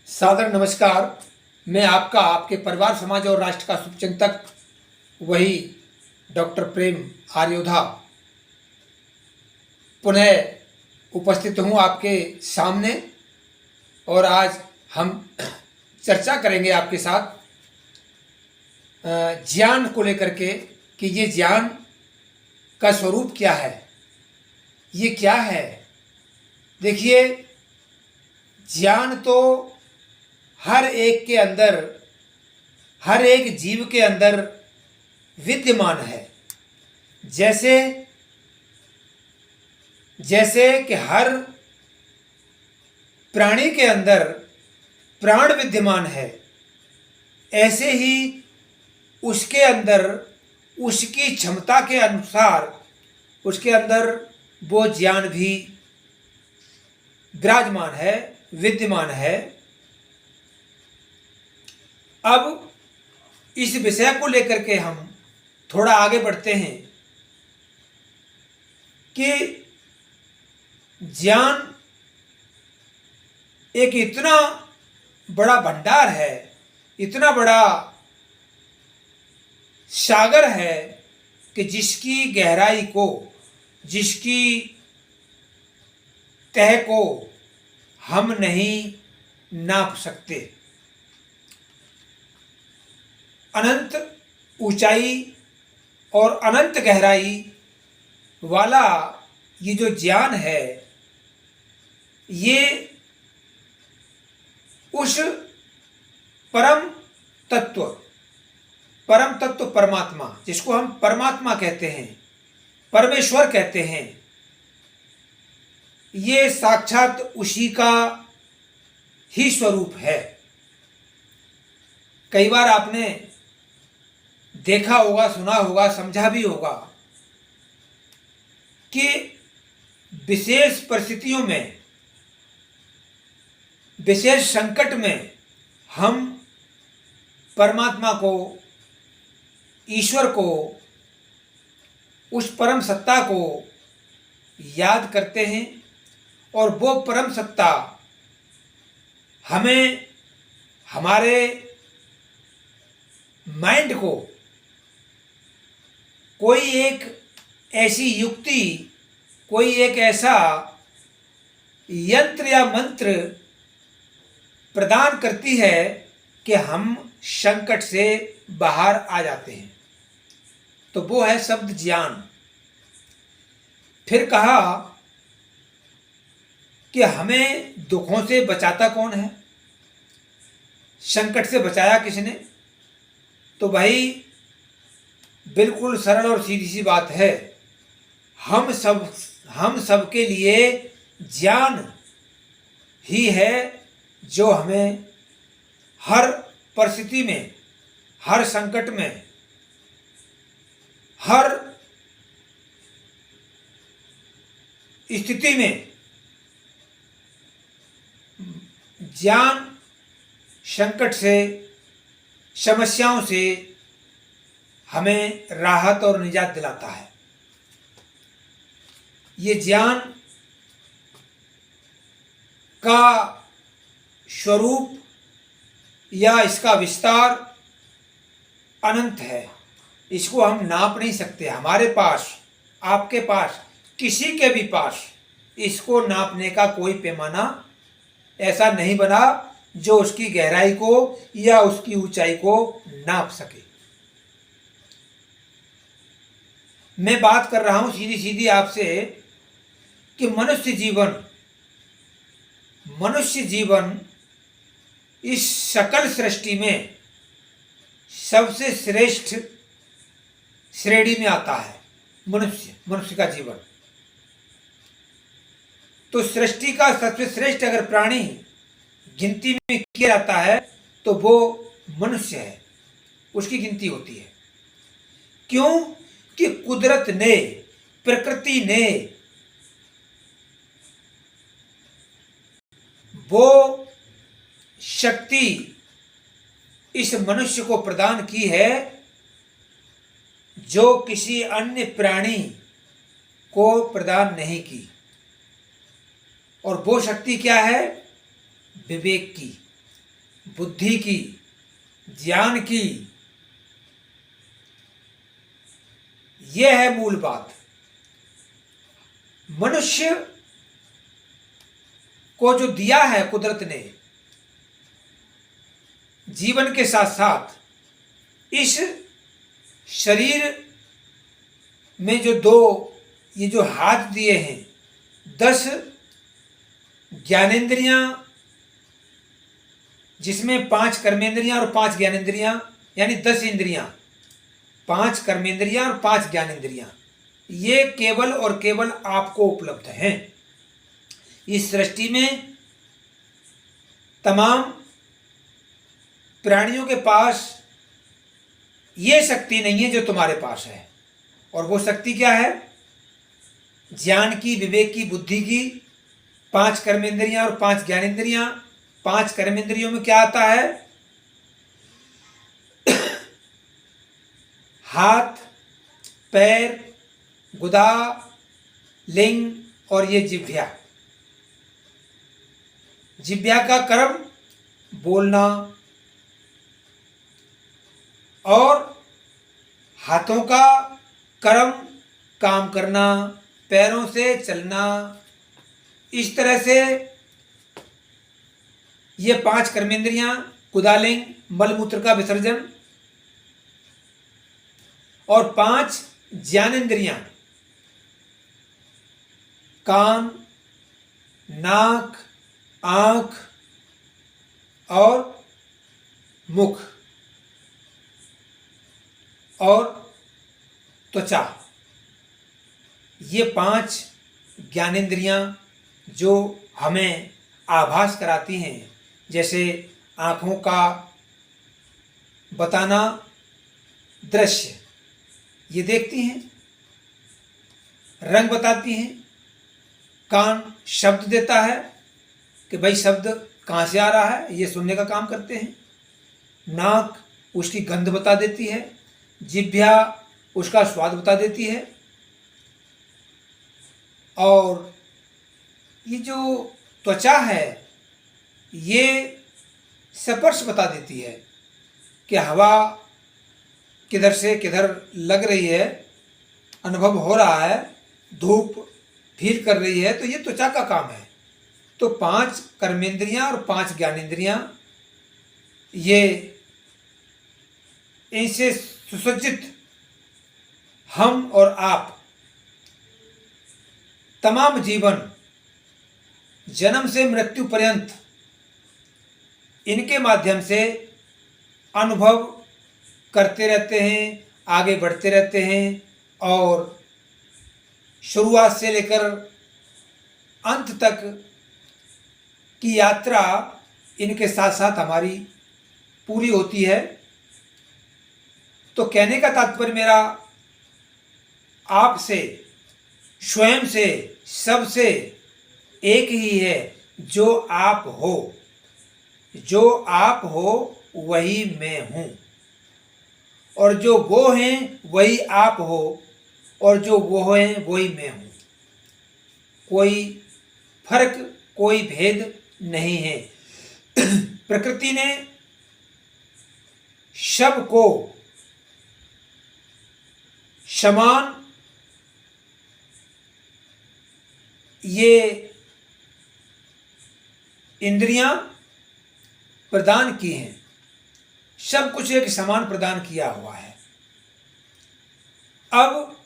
सादर नमस्कार। मैं आपका, आपके परिवार, समाज और राष्ट्र का शुभचिंतक, वही डॉक्टर प्रेम आर्योधा पुनः उपस्थित हूँ आपके सामने। और आज हम चर्चा करेंगे आपके साथ ज्ञान को लेकर के कि ये ज्ञान का स्वरूप क्या है, ये क्या है। देखिए, ज्ञान तो हर एक के अंदर, हर एक जीव के अंदर विद्यमान है। जैसे जैसे कि हर प्राणी के अंदर प्राण विद्यमान है, ऐसे ही उसके अंदर उसकी क्षमता के अनुसार उसके अंदर वो ज्ञान भी विराजमान है, विद्यमान है। अब इस विषय को लेकर के हम थोड़ा आगे बढ़ते हैं कि ज्ञान एक इतना बड़ा भंडार है, इतना बड़ा सागर है कि जिसकी गहराई को, जिसकी तह को हम नहीं नाप सकते। अनंत ऊंचाई और अनंत गहराई वाला ये जो ज्ञान है, ये उस परम तत्व परमात्मा, जिसको हम परमात्मा कहते हैं, परमेश्वर कहते हैं, ये साक्षात उसी का ही स्वरूप है। कई बार आपने देखा होगा, सुना होगा, समझा भी होगा कि विशेष परिस्थितियों में, विशेष संकट में हम परमात्मा को, ईश्वर को, उस परम सत्ता को याद करते हैं और वो परम सत्ता हमें, हमारे माइंड को कोई एक ऐसी युक्ति, कोई एक ऐसा यंत्र या मंत्र प्रदान करती है कि हम संकट से बाहर आ जाते हैं। तो वो है शब्द ज्ञान। फिर कहा कि हमें दुखों से बचाता कौन है, संकट से बचाया किसने? तो भाई बिल्कुल सरल और सीधी सी बात है, हम सब के लिए ज्ञान ही है जो हमें हर परिस्थिति में, हर संकट में, हर स्थिति में ज्ञान संकट से, समस्याओं से हमें राहत और निजात दिलाता है। ये ज्ञान का स्वरूप या इसका विस्तार अनंत है, इसको हम नाप नहीं सकते। हमारे पास, आपके पास, किसी के भी पास इसको नापने का कोई पैमाना ऐसा नहीं बना जो उसकी गहराई को या उसकी ऊंचाई को नाप सके। मैं बात कर रहा हूं सीधी सीधी आपसे कि मनुष्य जीवन इस सकल सृष्टि में सबसे श्रेष्ठ श्रेणी में आता है। मनुष्य का जीवन तो सृष्टि का सबसे श्रेष्ठ अगर प्राणी गिनती में किया जाता है तो वो मनुष्य है, उसकी गिनती होती है। क्यों? कि कुदरत ने, प्रकृति ने वो शक्ति इस मनुष्य को प्रदान की है जो किसी अन्य प्राणी को प्रदान नहीं की। और वो शक्ति क्या है? विवेक की। बुद्धि की, ज्ञान की, यह है मूल बात। मनुष्य को जो दिया है कुदरत ने जीवन के साथ साथ, इस शरीर में जो दो ये जो हाथ दिए हैं, 10 ज्ञानेंद्रियां, जिसमें 5 कर्मेंद्रियां और 5 ज्ञानेंद्रियां, यानी 10 इंद्रियां, 5 कर्मेंद्रियां और 5 ज्ञानेंद्रियां, ये केवल और केवल आपको उपलब्ध हैं। इस सृष्टि में तमाम प्राणियों के पास ये शक्ति नहीं है जो तुम्हारे पास है। और वो शक्ति क्या है? ज्ञान की, विवेक की, बुद्धि की, 5 कर्मेंद्रियां और 5 ज्ञानेंद्रियां। 5 कर्मेंद्रियों में क्या आता है? हाथ, पैर, गुदा, लिंग और ये जिह्वा। जिह्वा का कर्म बोलना, और हाथों का कर्म काम करना, पैरों से चलना। इस तरह से ये 5 कर्मेंद्रियां, कुदालिंग, मलमूत्र का विसर्जन, और 5 ज्ञानेंद्रियां, कान, नाक, आंख और मुख और त्वचा। ये 5 ज्ञानेंद्रियां जो हमें आभास कराती हैं, जैसे आँखों का बताना दृश्य, ये देखती हैं, रंग बताती हैं। कान शब्द देता है कि भाई शब्द कहाँ से आ रहा है, ये सुनने का काम करते हैं। नाक उसकी गंध बता देती है। जिह्वा उसका स्वाद बता देती है। और ये जो त्वचा है, ये स्पर्श बता देती है कि हवा किधर से किधर लग रही है, अनुभव हो रहा है, धूप फील कर रही है, तो ये त्वचा का काम है। तो 5 कर्मेंद्रियां और 5 ज्ञानेंद्रियां, ये इनसे सुसज्जित हम और आप तमाम जीवन, जन्म से मृत्यु पर्यंत इनके माध्यम से अनुभव करते रहते हैं, आगे बढ़ते रहते हैं, और शुरुआत से लेकर अंत तक की यात्रा इनके साथ साथ हमारी पूरी होती है। तो कहने का तात्पर्य मेरा आपसे, स्वयं से, सबसे एक ही है, जो आप हो। जो आप हो वही मैं हूँ, और जो वो हैं वही आप हो, और जो वो हैं वही मैं हूँ। कोई फर्क, कोई भेद नहीं है। प्रकृति ने सबको समान ये इंद्रियां प्रदान की हैं। सब कुछ एक समान प्रदान किया हुआ है। अब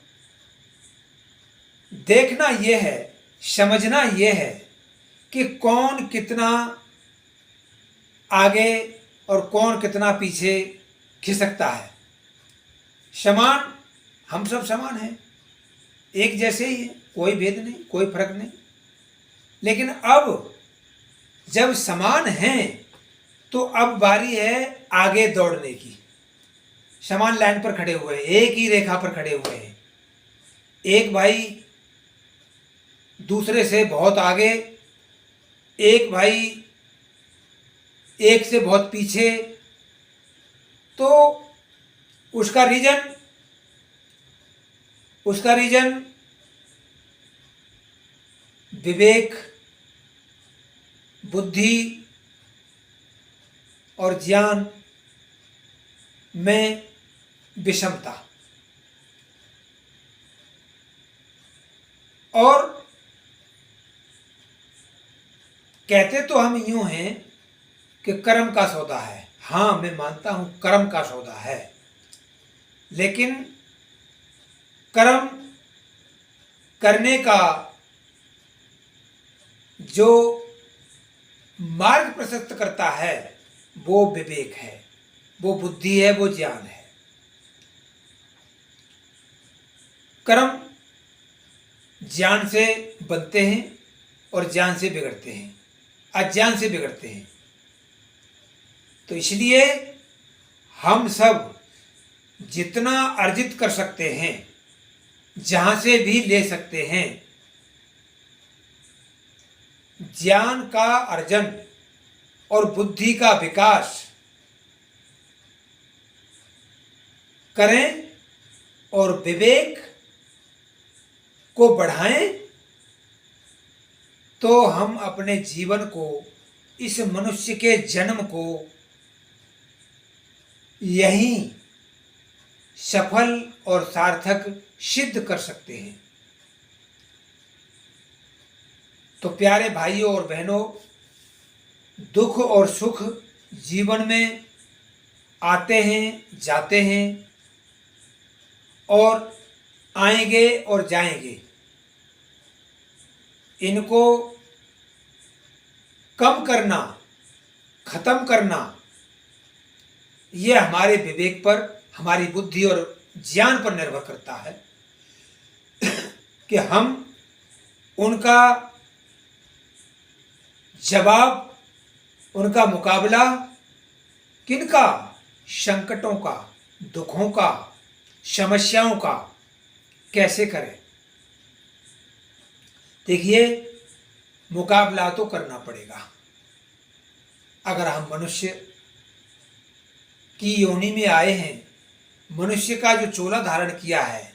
देखना यह है, समझना यह है कि कौन कितना आगे और कौन कितना पीछे खिसकता है। समान, हम सब समान हैं, एक जैसे ही हैं, कोई भेद नहीं, कोई फर्क नहीं। लेकिन अब जब समान हैं तो अब बारी है आगे दौड़ने की। समान लाइन पर खड़े हुए हैं, एक ही रेखा पर खड़े हुए हैं। एक भाई दूसरे से बहुत आगे, एक भाई एक से बहुत पीछे। तो उसका रीजन विवेक, बुद्धि, और ज्ञान में विषमता। और कहते तो हम यूं हैं कि कर्म का सौदा है। हाँ, मैं मानता हूं कर्म का सौदा है, लेकिन कर्म करने का जो मार्ग प्रशस्त करता है वो विवेक है, वो बुद्धि है, वो ज्ञान है। कर्म ज्ञान से बनते हैं और ज्ञान से बिगड़ते हैं, अज्ञान से बिगड़ते हैं। तो इसलिए हम सब जितना अर्जित कर सकते हैं, जहां से भी ले सकते हैं, ज्ञान का अर्जन और बुद्धि का विकास करें और विवेक को बढ़ाएं, तो हम अपने जीवन को, इस मनुष्य के जन्म को यहीं सफल और सार्थक सिद्ध कर सकते हैं। तो प्यारे भाइयों और बहनों, दुख और सुख जीवन में आते हैं, जाते हैं और आएंगे और जाएंगे। इनको कम करना, खत्म करना, ये हमारे विवेक पर, हमारी बुद्धि और ज्ञान पर निर्भर करता है कि हम उनका जवाब, उनका मुकाबला किनका, संकटों का, दुखों का, समस्याओं का कैसे करें। देखिए, मुकाबला तो करना पड़ेगा। अगर हम मनुष्य की योनि में आए हैं, मनुष्य का जो चोला धारण किया है,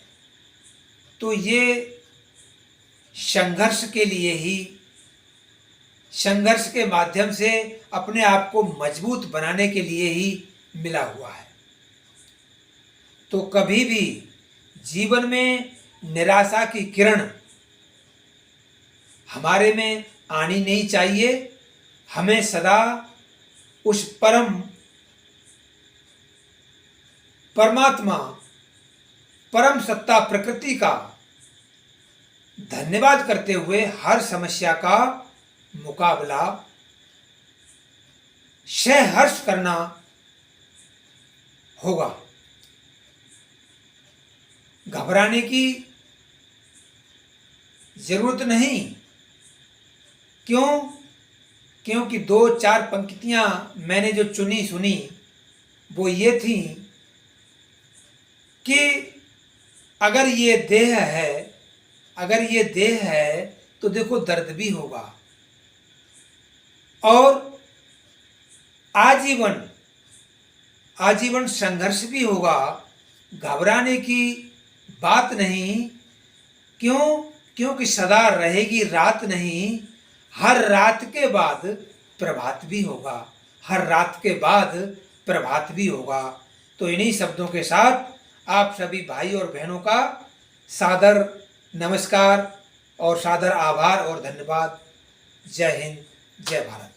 तो ये संघर्ष के लिए ही, संघर्ष के माध्यम से अपने आप को मजबूत बनाने के लिए ही मिला हुआ है। तो कभी भी जीवन में निराशा की किरण हमारे में आनी नहीं चाहिए। हमें सदा उस परमात्मा, परम सत्ता प्रकृति का धन्यवाद करते हुए हर समस्या का मुकाबला सहर्ष करना होगा। घबराने की जरूरत नहीं। क्यों? क्योंकि 2-4 पंक्तियां मैंने जो चुनी सुनी वो ये थी कि अगर ये देह है, अगर ये देह है तो देखो दर्द भी होगा और आजीवन आजीवन संघर्ष भी होगा। घबराने की बात नहीं। क्यों? क्योंकि सदा रहेगी रात नहीं, हर रात के बाद प्रभात भी होगा, हर रात के बाद प्रभात भी होगा। तो इन्हीं शब्दों के साथ आप सभी भाई और बहनों का सादर नमस्कार और सादर आभार और धन्यवाद। जय हिंद, जय भारत।